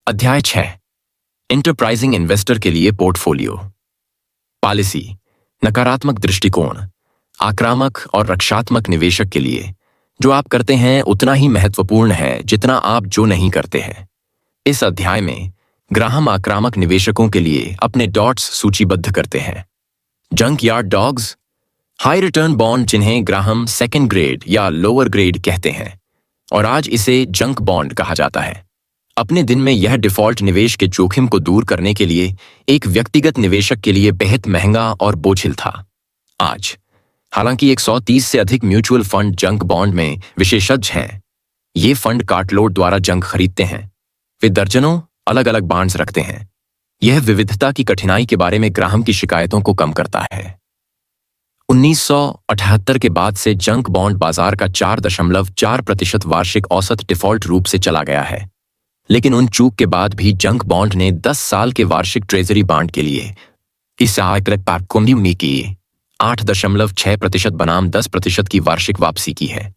अध्याय 6। Enterprising investor के लिए पोर्टफोलियो पॉलिसी। नकारात्मक दृष्टिकोण। आक्रामक और रक्षात्मक निवेशक के लिए जो आप करते हैं उतना ही महत्वपूर्ण है जितना आप जो नहीं करते हैं। इस अध्याय में ग्राहम आक्रामक निवेशकों के लिए अपने डॉट्स सूचीबद्ध करते हैं। Junk yard dogs, high return bond जिन्हें ग्राहम सेकेंड ग्रेड या लोअर ग्रेड कहते हैं और आज इसे जंक बॉन्ड कहा जाता है। अपने दिन में यह डिफॉल्ट निवेश के जोखिम को दूर करने के लिए एक व्यक्तिगत निवेशक के लिए बेहद महंगा और बोझिल था। आज हालांकि 130 से अधिक म्यूचुअल फंड जंक बॉन्ड में विशेषज्ञ हैं। ये फंड कार्टलोड द्वारा जंक खरीदते हैं। वे दर्जनों अलग अलग बॉन्ड्स रखते हैं। यह विविधता की कठिनाई के बारे में ग्राहम की शिकायतों को कम करता है। 1978 के बाद से जंक बॉन्ड बाजार का 4.4% वार्षिक औसत डिफॉल्ट रूप से चला गया है, लेकिन उन चूक के बाद भी जंक बॉन्ड ने 10 साल के वार्षिक ट्रेजरी बॉन्ड के लिए इस आयकर की 8.6% बनाम 10% की वार्षिक वापसी की है।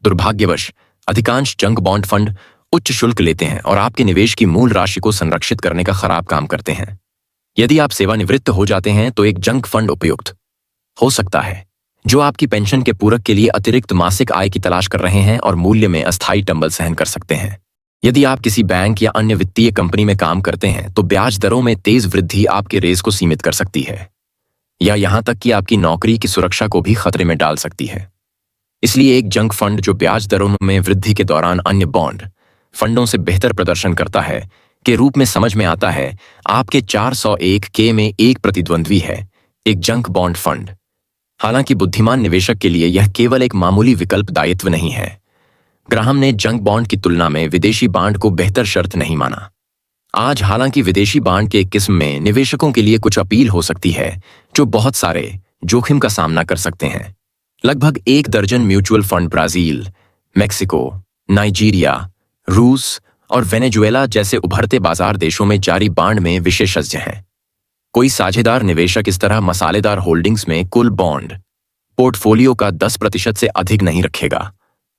दुर्भाग्यवश अधिकांश जंक बॉन्ड फंड उच्च शुल्क लेते हैं और आपके निवेश की मूल राशि को संरक्षित करने का खराब काम करते हैं। यदि आप सेवानिवृत्त हो जाते हैं तो एक जंक फंड उपयुक्त हो सकता है, जो आपकी पेंशन के पूरक के लिए अतिरिक्त मासिक आय की तलाश कर रहे हैं और मूल्य में अस्थायी टंबल सहन कर सकते हैं। यदि आप किसी बैंक या अन्य वित्तीय कंपनी में काम करते हैं तो ब्याज दरों में तेज वृद्धि आपके रेस को सीमित कर सकती है या यहां तक कि आपकी नौकरी की सुरक्षा को भी खतरे में डाल सकती है। इसलिए एक जंक फंड जो ब्याज दरों में वृद्धि के दौरान अन्य बॉन्ड फंडों से बेहतर प्रदर्शन करता है के रूप में समझ में आता है। आपके 401 के में एक प्रतिद्वंद्वी है, एक जंक बॉन्ड फंड। हालांकि बुद्धिमान निवेशक के लिए यह केवल एक मामूली विकल्प दायित्व नहीं है। ग्राहम ने जंक बॉन्ड की तुलना में विदेशी बॉन्ड को बेहतर शर्त नहीं माना। आज हालांकि विदेशी बॉन्ड के एक किस्म में निवेशकों के लिए कुछ अपील हो सकती है जो बहुत सारे जोखिम का सामना कर सकते हैं। लगभग 1 दर्जन mutual fund Brazil, Mexico, Nigeria, रूस और वेनेजुएला जैसे उभरते बाजार देशों में जारी बॉन्ड में विशेषज्ञ हैं। कोई साझेदार निवेशक इस तरह मसालेदार होल्डिंग्स में कुल बॉन्ड पोर्टफोलियो का 10% से अधिक नहीं रखेगा,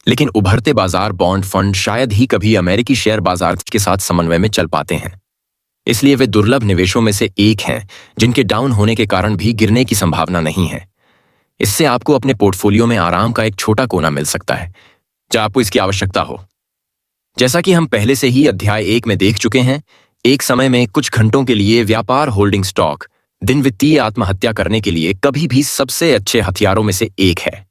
लेकिन उभरते बाजार बॉन्ड फंड शायद ही कभी अमेरिकी शेयर बाजार के साथ समन्वय में चल पाते हैं। इसलिए वे दुर्लभ निवेशों में से एक हैं जिनके डाउन होने के कारण भी गिरने की संभावना नहीं है। इससे आपको अपने पोर्टफोलियो में आराम का एक छोटा कोना मिल सकता है जब आपको इसकी आवश्यकता हो। जैसा कि हम पहले से ही अध्याय 1 में देख चुके हैं, एक समय में कुछ घंटों के लिए व्यापार होल्डिंग स्टॉक दिन वित्तीय आत्महत्या करने के लिए कभी भी सबसे अच्छे हथियारों में से एक है।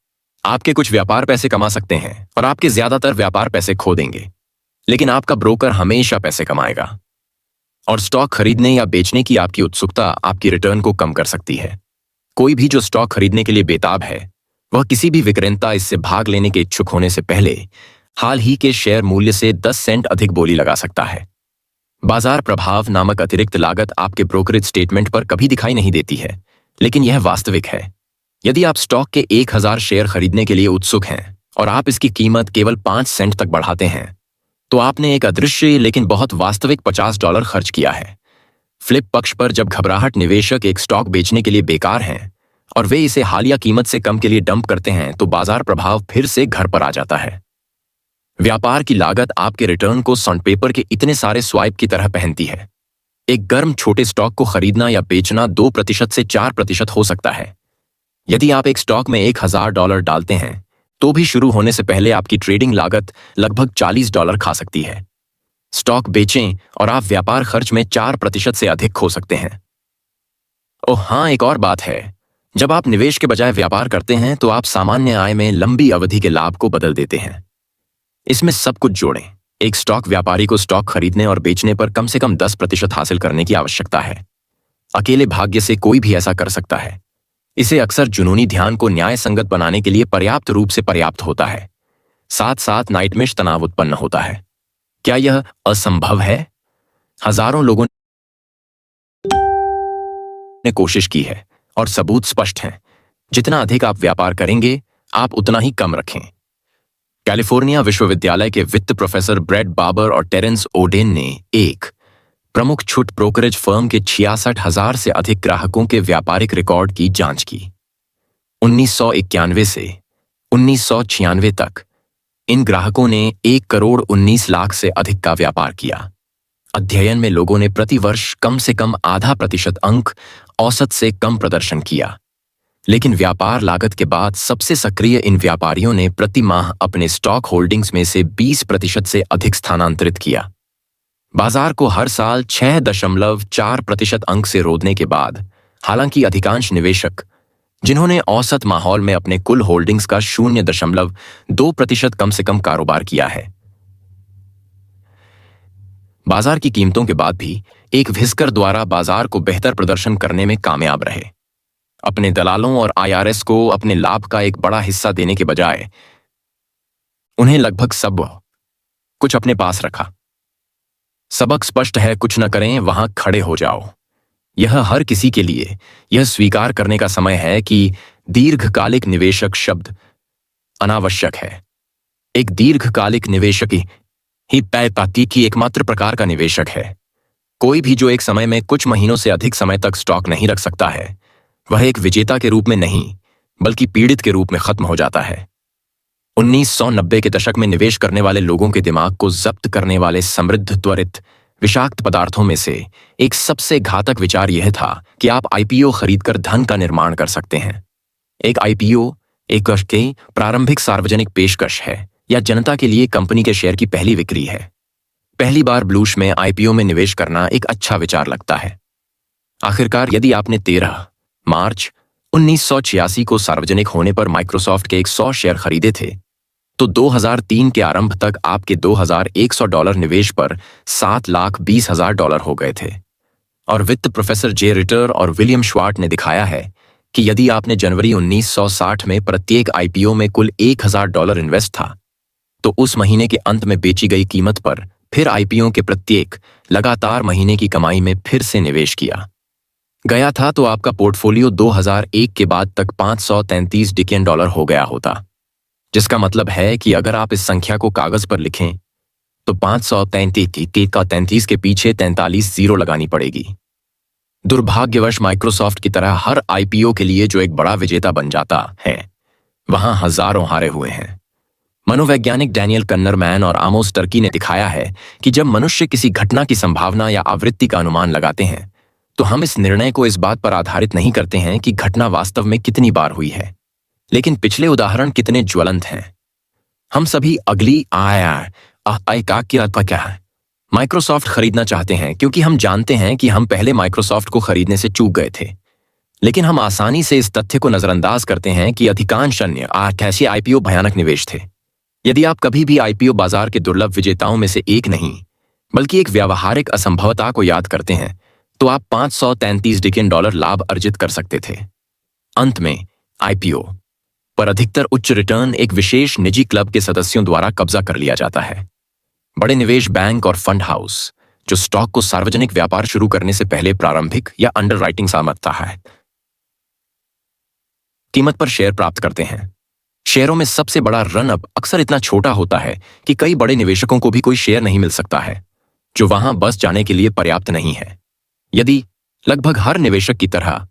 आपके कुछ व्यापार पैसे कमा सकते हैं और आपके ज्यादातर व्यापार पैसे खो देंगे, लेकिन आपका ब्रोकर हमेशा पैसे कमाएगा और स्टॉक खरीदने या बेचने की आपकी उत्सुकता आपकी रिटर्न को कम कर सकती है। कोई भी जो स्टॉक खरीदने के लिए बेताब है, वह किसी भी विक्रेता इससे भाग लेने के इच्छुक होने से पहले हाल ही के शेयर मूल्य से 10 सेंट अधिक बोली लगा सकता है। बाजार प्रभाव नामक अतिरिक्त लागत आपके ब्रोकरेज स्टेटमेंट पर कभी दिखाई नहीं देती है, लेकिन यह वास्तविक है। यदि आप स्टॉक के 1000 शेयर खरीदने के लिए उत्सुक हैं और आप इसकी कीमत केवल 5 सेंट तक बढ़ाते हैं, तो आपने एक अदृश्य लेकिन बहुत वास्तविक $50 खर्च किया है। फ्लिप पक्ष पर जब घबराहट निवेशक एक स्टॉक बेचने के लिए बेकार हैं और वे इसे हालिया कीमत से कम के लिए डंप करते हैं, तो बाजार प्रभाव फिर से घर पर आ जाता है। व्यापार की लागत आपके रिटर्न को सॉन्डपेपर के इतने सारे स्वाइप की तरह पहनती है। एक गर्म छोटे स्टॉक को खरीदना या बेचना 2% से 4% हो सकता है। यदि आप एक स्टॉक में $1000 डालते हैं तो भी शुरू होने से पहले आपकी ट्रेडिंग लागत लगभग $40 खा सकती है। स्टॉक बेचें और आप व्यापार खर्च में 4% से अधिक खो सकते हैं। ओह हाँ, एक और बात है, जब आप निवेश के बजाय व्यापार करते हैं तो आप सामान्य आय में लंबी अवधि के लाभ को बदल देते हैं। इसमें सब कुछ जोड़ें। एक स्टॉक व्यापारी को स्टॉक खरीदने और बेचने पर कम से कम 10% हासिल करने की आवश्यकता है। अकेले भाग्य से कोई भी ऐसा कर सकता है। इसे अक्सर जुनूनी ध्यान को न्याय संगत बनाने के लिए पर्याप्त रूप से पर्याप्त होता है। साथ साथ नाइटमेश तनाव उत्पन्न होता है। क्या यह असंभव है? हजारों लोगों ने कोशिश की है और सबूत स्पष्ट हैं। जितना अधिक आप व्यापार करेंगे, आप उतना ही कम रखें। कैलिफोर्निया विश्वविद्यालय के वित्त प्रोफेसर ब्रेड बाबर और टेरेंस ओडेन ने एक प्रमुख छूट ब्रोकरेज फर्म के 66,000 से अधिक ग्राहकों के व्यापारिक रिकॉर्ड की जांच की। 1991 से 1996 तक इन ग्राहकों ने 1 करोड़ 19 लाख से अधिक का व्यापार किया। अध्ययन में लोगों ने प्रतिवर्ष कम से कम आधा प्रतिशत अंक औसत से कम प्रदर्शन किया, लेकिन व्यापार लागत के बाद सबसे सक्रिय इन व्यापारियों ने प्रति माह अपने स्टॉक होल्डिंग्स में से 20% से अधिक स्थानांतरित किया। बाजार को हर साल 6.4% अंक से रोकने के बाद, हालांकि अधिकांश निवेशक जिन्होंने औसत माहौल में अपने कुल होल्डिंग्स का 0.2% कम से कम कारोबार किया है, बाजार की कीमतों के बाद भी एक व्हिस्कर द्वारा बाजार को बेहतर प्रदर्शन करने में कामयाब रहे। अपने दलालों और आईआरएस को अपने लाभ का एक बड़ा हिस्सा देने के बजाय उन्हें लगभग सब कुछ अपने पास रखा। सबक स्पष्ट है, कुछ न करें, वहां खड़े हो जाओ। यह हर किसी के लिए यह स्वीकार करने का समय है कि दीर्घकालिक निवेशक शब्द अनावश्यक है। एक दीर्घकालिक निवेशक ही पैपाती की एकमात्र प्रकार का निवेशक है। कोई भी जो एक समय में कुछ महीनों से अधिक समय तक स्टॉक नहीं रख सकता है, वह एक विजेता के रूप में नहीं बल्कि पीड़ित के रूप में खत्म हो जाता है। 1990 के दशक में निवेश करने वाले लोगों के दिमाग को जब्त करने वाले समृद्ध त्वरित विषाक्त पदार्थों में से एक सबसे घातक विचार यह था कि आप आईपीओ खरीदकर धन का निर्माण कर सकते हैं। एक आईपीओ एक के प्रारंभिक सार्वजनिक पेशकश है या जनता के लिए कंपनी के शेयर की पहली बिक्री है। पहली बार ब्लूश में आईपीओ में निवेश करना एक अच्छा विचार लगता है। आखिरकार यदि आपने 13 मार्च 1986 को सार्वजनिक होने पर माइक्रोसॉफ्ट के 100 शेयर खरीदे थे, तो 2003 के आरंभ तक आपके $2100 निवेश पर $7,20,000 हो गए थे। और वित्त प्रोफेसर जे रिटर और विलियम श्वार्ट ने दिखाया है कि यदि आपने जनवरी 1960 में प्रत्येक आईपीओ में कुल $1000 इन्वेस्ट था, तो उस महीने के अंत में बेची गई कीमत पर फिर आईपीओ के प्रत्येक लगातार महीने की कमाई में फिर से निवेश किया गया था, तो आपका पोर्टफोलियो 2001 के बाद तक $533 बिलियन हो गया होता। जिसका मतलब है कि अगर आप इस संख्या को कागज पर लिखें तो 533 का 33 के पीछे 43 जीरो लगानी पड़ेगी। दुर्भाग्यवश माइक्रोसॉफ्ट की तरह हर आईपीओ के लिए जो एक बड़ा विजेता बन जाता है, वहां हजारों हारे हुए हैं। मनोवैज्ञानिक डैनियल कन्नरमैन और आमोस टर्की ने दिखाया है कि जब मनुष्य किसी घटना की संभावना या आवृत्ति का अनुमान लगाते हैं, तो हम इस निर्णय को इस बात पर आधारित नहीं करते हैं कि घटना वास्तव में कितनी बार हुई है, लेकिन पिछले उदाहरण कितने ज्वलंत हैं। हम सभी अगली क्या है माइक्रोसॉफ्ट खरीदना चाहते हैं क्योंकि हम जानते हैं कि हम पहले माइक्रोसॉफ्ट को खरीदने से चूक गए थे, लेकिन हम आसानी से इस तथ्य को नजरअंदाज करते हैं कि अधिकांश अन्य ऐसे आईपीओ भयानक निवेश थे। यदि आप कभी भी आईपीओ बाजार के दुर्लभ विजेताओं में से एक नहीं बल्कि एक व्यावहारिक असंभवता को याद करते हैं, तो आप $533 बिलियन लाभ अर्जित कर सकते थे। अंत में आईपीओ पर अधिकतर उच्च रिटर्न एक विशेष निजी क्लब के सदस्यों द्वारा कब्जा कर लिया जाता है। बड़े निवेश बैंक और फंड हाउस जो स्टॉक को सार्वजनिक व्यापार शुरू करने से पहले प्रारंभिक या अंडरराइटिंग सामर्थ्य है कीमत पर शेयर प्राप्त करते हैं। शेयरों में सबसे बड़ा रन अप अक्सर इतना छोटा होता है कि कई बड़े निवेशकों को भी कोई शेयर नहीं मिल सकता है, जो वहां बस जाने के लिए पर्याप्त नहीं है। यदि लगभग हर निवेशक की तरह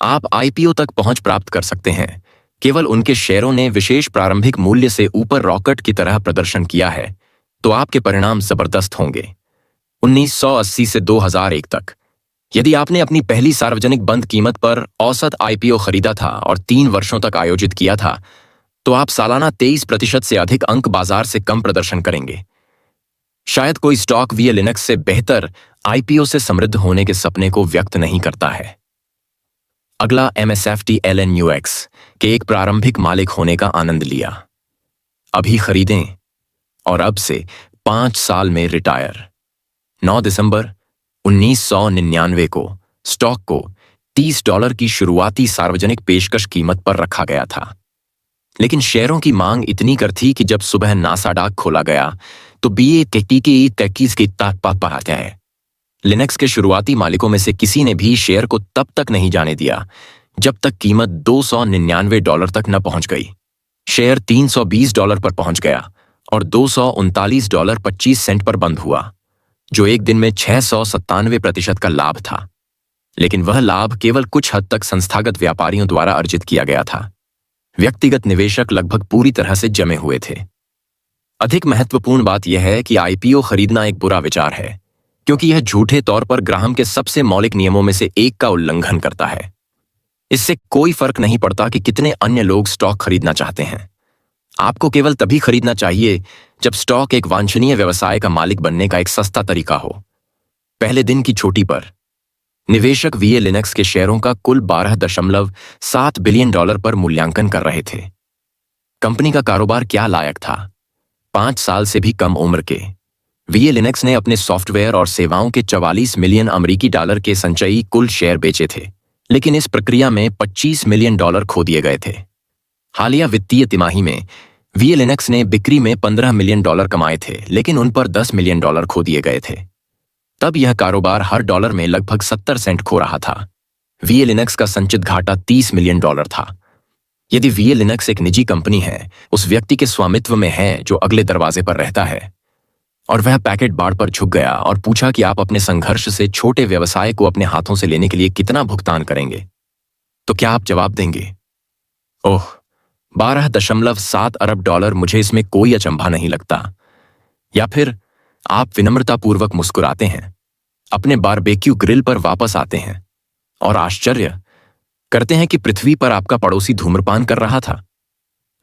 आप आईपीओ तक पहुंच प्राप्त कर सकते हैं, केवल उनके शेयरों ने विशेष प्रारंभिक मूल्य से ऊपर रॉकेट की तरह प्रदर्शन किया है, तो आपके परिणाम जबरदस्त होंगे। 1980 से 2001 तक यदि आपने अपनी पहली सार्वजनिक बंद कीमत पर औसत आईपीओ खरीदा था और 3 वर्षों तक आयोजित किया था, तो आप सालाना 23% से अधिक अंक बाजार से कम प्रदर्शन करेंगे। शायद कोई स्टॉक वी लिनक्स से बेहतर आईपीओ से समृद्ध होने के सपने को व्यक्त नहीं करता है। अगला MSFT LNUX के एक प्रारंभिक मालिक होने का आनंद लिया। अभी खरीदें और अब से 5 साल में रिटायर। 9 दिसंबर 1999 को स्टॉक को $30 की शुरुआती सार्वजनिक पेशकश कीमत पर रखा गया था, लेकिन शेयरों की मांग इतनी कर थी कि जब सुबह नासाडाक खोला गया तो BATT की ताकत पाते हैं। लिनक्स के शुरुआती मालिकों में से किसी ने भी शेयर को तब तक नहीं जाने दिया जब तक कीमत $299 तक न पहुंच गई। शेयर $320 पर पहुंच गया और $239.25 पर बंद हुआ, जो एक दिन में 697% का लाभ था। लेकिन वह लाभ केवल कुछ हद तक संस्थागत व्यापारियों द्वारा अर्जित किया गया था। व्यक्तिगत निवेशक लगभग पूरी तरह से जमे हुए थे। अधिक महत्वपूर्ण बात यह है कि आईपीओ खरीदना एक बुरा विचार है, क्योंकि यह झूठे तौर पर ग्राहम के सबसे मौलिक नियमों में से एक का उल्लंघन करता है। इससे कोई फर्क नहीं पड़ता कि कितने अन्य लोग स्टॉक खरीदना चाहते हैं। आपको केवल तभी खरीदना चाहिए जब स्टॉक एक वांछनीय व्यवसाय का मालिक बनने का एक सस्ता तरीका हो। पहले दिन की चोटी पर निवेशक वीए लिनक्स के शेयरों का कुल 12.7 बिलियन डॉलर पर मूल्यांकन कर रहे थे। कंपनी का कारोबार क्या लायक था? 5 साल से भी कम उम्र के वीए लिनक्स ने अपने सॉफ्टवेयर और सेवाओं के 44 मिलियन अमेरिकी डॉलर के संचयी कुल शेयर बेचे थे, लेकिन इस प्रक्रिया में 25 मिलियन डॉलर खो दिए गए थे। हालिया वित्तीय तिमाही में वीए लिनक्स ने बिक्री में 15 मिलियन डॉलर कमाए थे, लेकिन उन पर 10 मिलियन डॉलर खो दिए गए थे। तब यह कारोबार हर डॉलर में लगभग 70 सेंट खो रहा था। वीए लिनक्स का संचित घाटा 30 मिलियन डॉलर था। यदि वीए लिनक्स एक निजी कंपनी है, उस व्यक्ति के स्वामित्व में है जो अगले दरवाजे पर रहता है, और वह पैकेट बाड़ पर झुक गया और पूछा कि आप अपने संघर्ष से छोटे व्यवसाय को अपने हाथों से लेने के लिए कितना भुगतान करेंगे, तो क्या आप जवाब देंगे, ओह 12.7 अरब डॉलर, मुझे इसमें कोई अचंभा नहीं लगता? या फिर आप विनम्रतापूर्वक मुस्कुराते हैं, अपने बारबेक्यू ग्रिल पर वापस आते हैं और आश्चर्य करते हैं कि पृथ्वी पर आपका पड़ोसी धूम्रपान कर रहा था?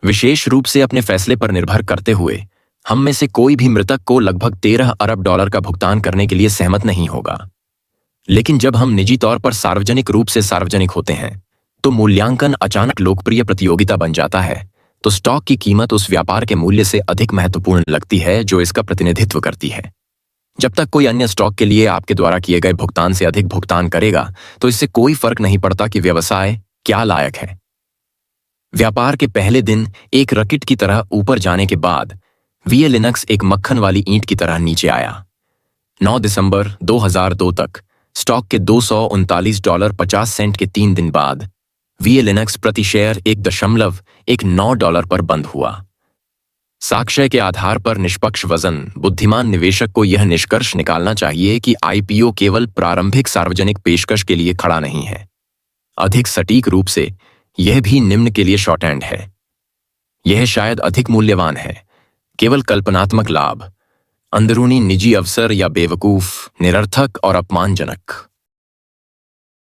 विशेष रूप से अपने फैसले पर निर्भर करते हुए हम में से कोई भी मृतक को लगभग 13 अरब डॉलर का भुगतान करने के लिए सहमत नहीं होगा। लेकिन जब हम निजी तौर पर सार्वजनिक रूप से सार्वजनिक होते हैं, तो मूल्यांकन अचानक लोकप्रिय प्रतियोगिता बन जाता है, तो स्टॉक की कीमत उस व्यापार के मूल्य से अधिक महत्वपूर्ण लगती है जो इसका प्रतिनिधित्व करती है। जब तक कोई अन्य स्टॉक के लिए आपके द्वारा किए गए भुगतान से अधिक भुगतान करेगा, तो इससे कोई फर्क नहीं पड़ता कि व्यवसाय क्या लायक है। व्यापार के पहले दिन एक रॉकेट की तरह ऊपर जाने के बाद वीए लिनक्स एक मक्खन वाली ईंट की तरह नीचे आया। 9 दिसंबर 2002 तक स्टॉक के $239.50 के 3 दिन बाद वीए लिनक्स प्रति शेयर $1.19 पर बंद हुआ। साक्ष्य के आधार पर निष्पक्ष वजन बुद्धिमान निवेशक को यह निष्कर्ष निकालना चाहिए कि आईपीओ केवल प्रारंभिक सार्वजनिक पेशकश के लिए खड़ा नहीं है। अधिक सटीक रूप से यह भी निम्न के लिए शॉर्टहैंड है। यह शायद अधिक मूल्यवान है, केवल कल्पनात्मक लाभ, अंदरूनी निजी अवसर या बेवकूफ, निरर्थक और अपमानजनक।